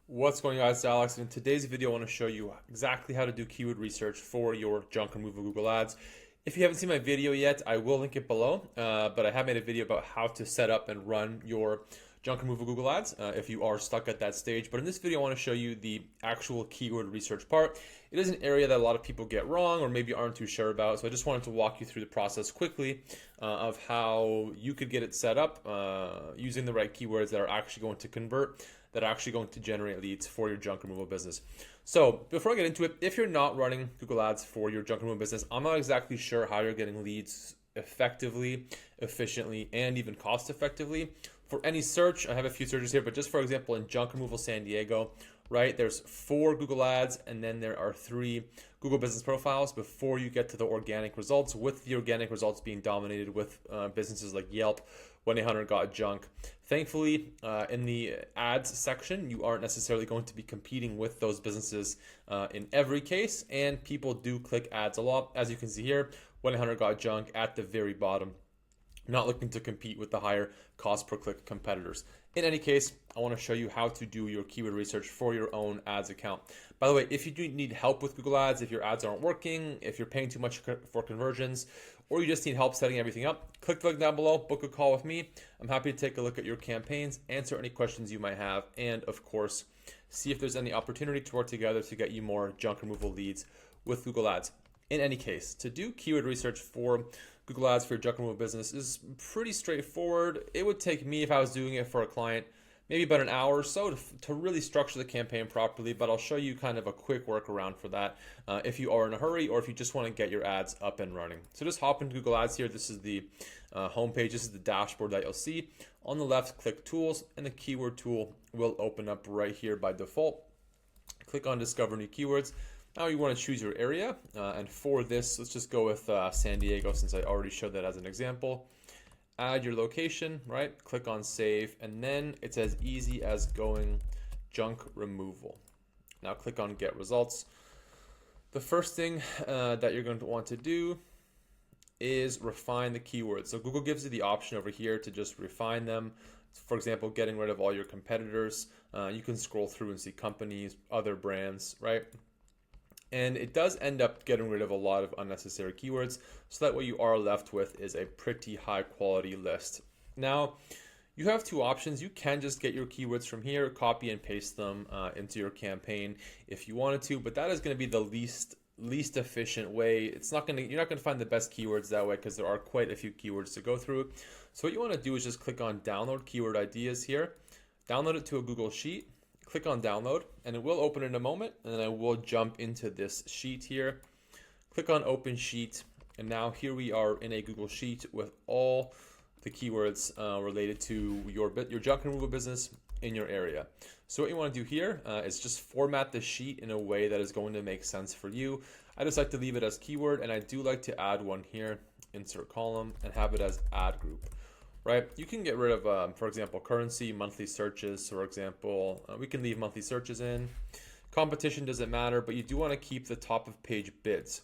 What's going on, guys? It's Alex. In today's video, I want to show you exactly how to do keyword research for your junk removal Google Ads. If you haven't seen my video yet, I will link it below, but I have made a video about how to set up and run your junk removal Google Ads if you are stuck at that stage. But in this video, I want to show you the actual keyword research part. It is an area that a lot of people get wrong or maybe aren't too sure about, so I just wanted to walk you through the process quickly of how you could get it set up using the right keywords that are actually going to convert, that are actually going to generate leads for your junk removal business. So before I get into it, if you're not running Google Ads for your junk removal business, I'm not exactly sure how you're getting leads effectively, efficiently, and even cost effectively. For any search, I have a few searches here, but just for example, in junk removal San Diego, right, there's 4 Google Ads, and then there are 3 Google business profiles before you get to the organic results, with the organic results being dominated with businesses like Yelp, 1-800-GOT-JUNK. Thankfully, in the ads section, you aren't necessarily going to be competing with those businesses in every case, and people do click ads a lot. As you can see here, 1-800-GOT-JUNK at the very bottom, not looking to compete with the higher cost per click competitors. In any case, I want to show you how to do your keyword research for your own ads account. By the way, if you do need help with Google Ads, if your ads aren't working, if you're paying too much for conversions, or you just need help setting everything up, click the link down below, book a call with me. I'm happy to take a look at your campaigns, answer any questions you might have, and of course, see if there's any opportunity to work together to get you more junk removal leads with Google Ads. In any case, to do keyword research for Google Ads for your junk removal business is pretty straightforward. It would take me, if I was doing it for a client, maybe about an hour or so to really structure the campaign properly, but I'll show you kind of a quick workaround for that if you are in a hurry or if you just want to get your ads up and running. So just hop into Google Ads here. This is the homepage. This is the dashboard that you'll see. On the left, click Tools, and the Keyword tool will open up right here by default. Click on Discover New Keywords. Now you want to choose your area, and for this, let's just go with San Diego since I already showed that as an example. Add your location, right? Click on Save, and then it's as easy as going junk removal. Now click on Get Results. The first thing that you're going to want to do is refine the keywords. So Google gives you the option over here to just refine them. For example, getting rid of all your competitors. You can scroll through and see companies, other brands, right? And it does end up getting rid of a lot of unnecessary keywords, so that what you are left with is a pretty high quality list. Now, you have 2 options. You can just get your keywords from here, copy and paste them into your campaign if you wanted to, but that is going to be the least efficient way. You're not going to find the best keywords that way because there are quite a few keywords to go through. So what you want to do is just click on Download Keyword Ideas here, download it to a Google Sheet. Click on download, and it will open in a moment, and then I will jump into this sheet here. Click on open sheet, and now here we are in a Google Sheet with all the keywords related to your junk removal business in your area. So what you want to do here is just format the sheet in a way that is going to make sense for you. I just like to leave it as keyword, and I do like to add one here, insert column, and have it as ad group. Right, you can get rid of, for example, currency, monthly searches. For example, we can leave monthly searches in. Competition doesn't matter, but you do want to keep the top of page bids.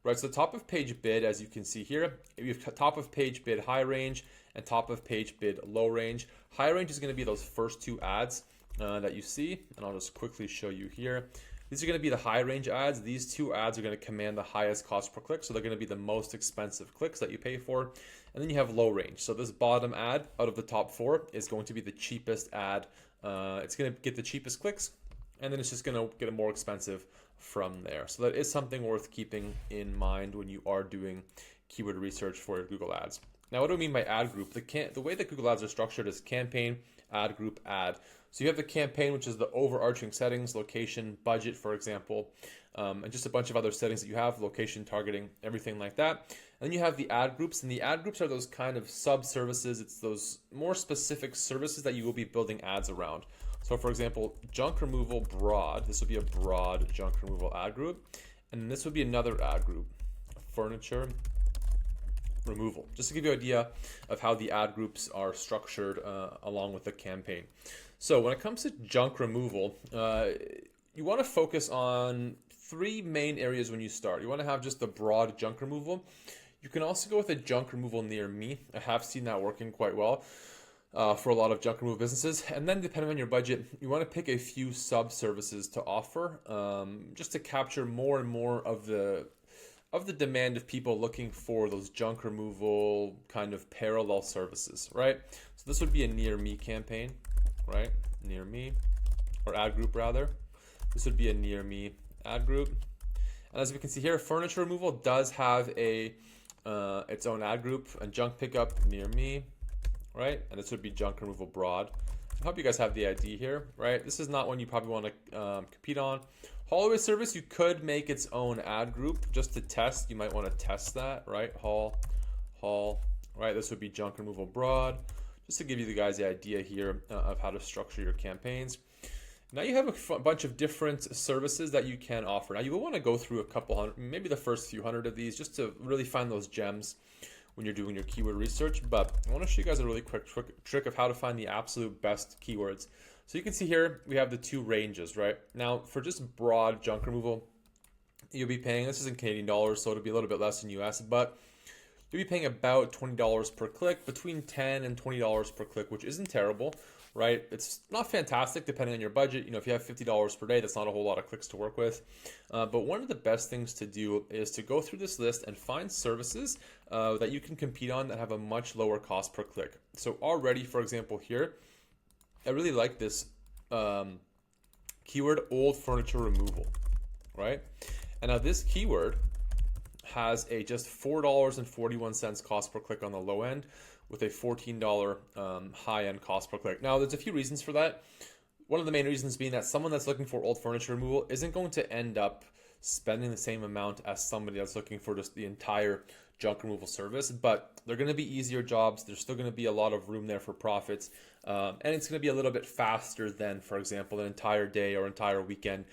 Right, so the top of page bid, as you can see here, you have top of page bid high range and top of page bid low range. High range is going to be those first 2 ads that you see, and I'll just quickly show you here. These are going to be the high range ads. These 2 ads are going to command the highest cost per click, so they're going to be the most expensive clicks that you pay for. And then you have low range. So this bottom ad out of the top 4 is going to be the cheapest ad. It's going to get the cheapest clicks, and then it's just going to get more expensive from there. So that is something worth keeping in mind when you are doing keyword research for your Google Ads. Now, what do I mean by ad group? The way that Google Ads are structured is campaign, ad group, ad. So you have the campaign, which is the overarching settings, location, budget, for example, and just a bunch of other settings that you have, location, targeting, everything like that. And then you have the ad groups, and the ad groups are those kind of sub-services. It's those more specific services that you will be building ads around. So for example, junk removal broad, this would be a broad junk removal ad group. And this would be another ad group, furniture removal, just to give you an idea of how the ad groups are structured along with the campaign. So when it comes to junk removal, you want to focus on 3 main areas when you start. You want to have just the broad junk removal. You can also go with a junk removal near me. I have seen that working quite well. for a lot of junk removal businesses. And then depending on your budget, you want to pick a few sub services to offer, just to capture more and more of the demand of people looking for those junk removal kind of parallel services, right? So this would be a near me campaign, right? Near me, or ad group rather. This would be a near me ad group. And as we can see here, furniture removal does have a its own ad group, and junk pickup near me, right? And this would be junk removal broad. I hope you guys have the idea here, right? This is not one you probably want to compete on. Haul away service, you could make its own ad group just to test. You might want to test that, right? Haul, right? This would be junk removal broad, just to give you guys the idea here of how to structure your campaigns. Now you have a bunch of different services that you can offer. Now you will want to go through a couple hundred, maybe the first few hundred of these, just to really find those gems when you're doing your keyword research. But I want to show you guys a really quick trick of how to find the absolute best keywords. So you can see here, we have the two ranges, right? Now for just broad junk removal, you'll be paying, this is in Canadian dollars, so it'll be a little bit less in US, but you'll be paying about $20 per click, between $10 and $20 per click, which isn't terrible, right? It's not fantastic depending on your budget. You know, if you have $50 per day, that's not a whole lot of clicks to work with. But one of the best things to do is to go through this list and find services that you can compete on that have a much lower cost per click. So already, for example, here, I really like this keyword, old furniture removal, right? And now this keyword has a just $4.41 cost per click on the low end, with a $14 high-end cost per click. Now, there's a few reasons for that. One of the main reasons being that someone that's looking for old furniture removal isn't going to end up spending the same amount as somebody that's looking for just the entire junk removal service, but they're going to be easier jobs. There's still going to be a lot of room there for profits, and it's going to be a little bit faster than, for example, an entire day or entire weekend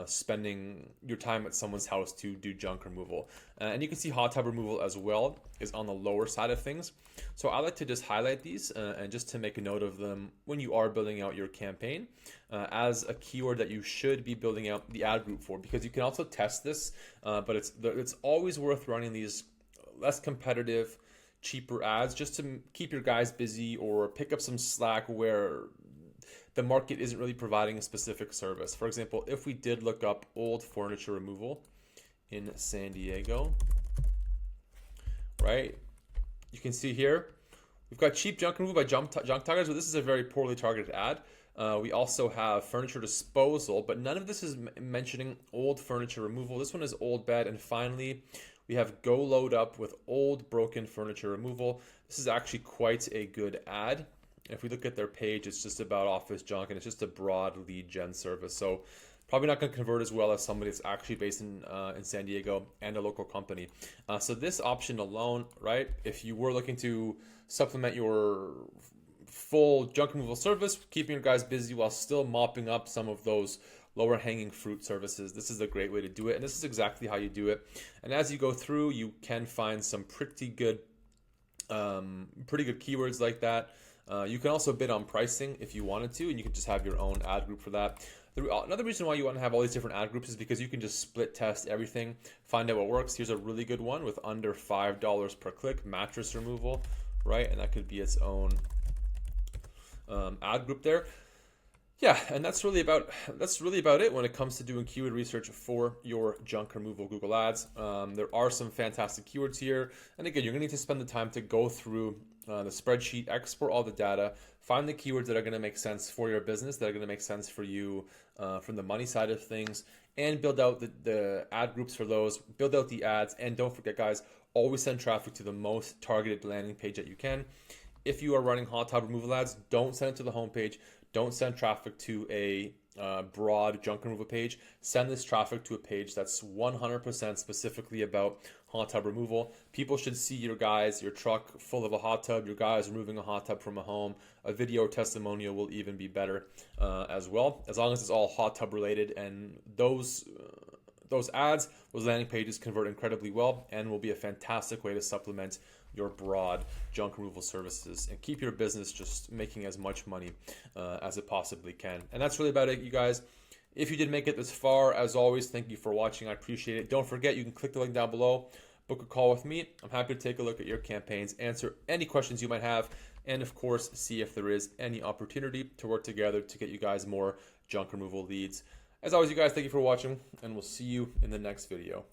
spending your time at someone's house to do junk removal. And you can see hot tub removal as well is on the lower side of things. So I like to just highlight these and just to make a note of them when you are building out your campaign as a keyword that you should be building out the ad group for, because you can also test this, but it's always worth running these less competitive, cheaper ads just to keep your guys busy or pick up some slack where the market isn't really providing a specific service. For example, if we did look up old furniture removal in San Diego, right? You can see here, we've got cheap junk removal by junk targets, but this is a very poorly targeted ad. We also have furniture disposal, but none of this is mentioning old furniture removal. This one is old bed. And finally, we have go load up with old broken furniture removal. This is actually quite a good ad. If we look at their page, it's just about office junk, and it's just a broad lead gen service. So probably not going to convert as well as somebody that's actually based in San Diego and a local company. So this option alone, right, if you were looking to supplement your full junk removal service, keeping your guys busy while still mopping up some of those lower hanging fruit services, this is a great way to do it. And this is exactly how you do it. And as you go through, you can find some pretty good keywords like that. You can also bid on pricing if you wanted to, and you can just have your own ad group for that. Another reason why you want to have all these different ad groups is because you can just split test everything, find out what works. Here's a really good one with under $5 per click, mattress removal, right? And that could be its own ad group there. Yeah, and that's really about it when it comes to doing keyword research for your junk removal Google Ads. There are some fantastic keywords here, and again, you're going to need to spend the time to go through the spreadsheet, export all the data, find the keywords that are going to make sense for your business, that are going to make sense for you from the money side of things, and build out the ad groups for those, build out the ads, and don't forget, guys, always send traffic to the most targeted landing page that you can. If you are running hot tub removal ads, don't send it to the homepage. Don't send traffic to a broad junk removal page. Send this traffic to a page that's 100% specifically about hot tub removal. People should see your truck full of a hot tub, your guys removing a hot tub from a home. A video testimonial will even be better as well, as long as it's all hot tub related. And those ads, those landing pages convert incredibly well and will be a fantastic way to supplement your broad junk removal services and keep your business just making as much money as it possibly can. And that's really about it, you guys. If you did make it this far, as always, thank you for watching. I appreciate it. Don't forget, you can click the link down below, book a call with me. I'm happy to take a look at your campaigns, answer any questions you might have. and of course, see if there is any opportunity to work together to get you guys more junk removal leads. As always, you guys, thank you for watching, and we'll see you in the next video.